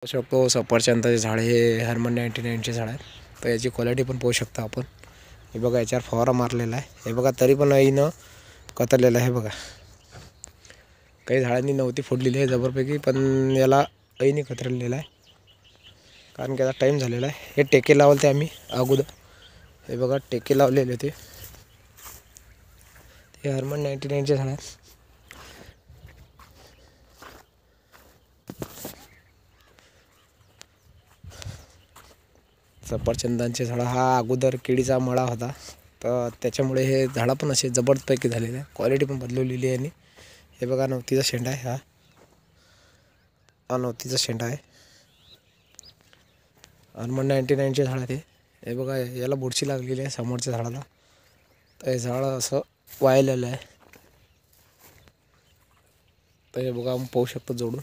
पाहू शकतो सफरचंदाचे झाड हे हर्मन 99चे झाड आहे. तर याची क्वालिटी पण पाहू शकता आपण. हे बघा याच्यावर फवारा मारलेला आहे. हे बघा तरी पण अईनं कतरलेलं आहे. बघा काही झाडांनी नव्हती फोडलेली आहे जबरपैकी, पण याला अईने कतरलेलं आहे कारण की आता टाईम झालेला आहे. हे टेके लावले आम्ही अगोदर. हे बघा टेके लावलेले होते. हे हर्मन 99चे झाड आहे. सफरचंदांचे झाड हा अगोदर केळीचा मळा होता, तर त्याच्यामुळे हे झाडं पण असे जबरदस्तपैकी झालेले आहे. क्वालिटी पण बदलवलेली आहे. आणि हे बघा नवतीचा शेंडा आहे. हा नवतीचा शेंडा आहे. हर्मन 99चे झाड आहे. हे बघा याला बुरशी लागलेली आहे समोरच्या झाडाला. तर हे झाड असं वाळलेलं आहे. तर हे बघा आपण पाहू शकतो जोडून.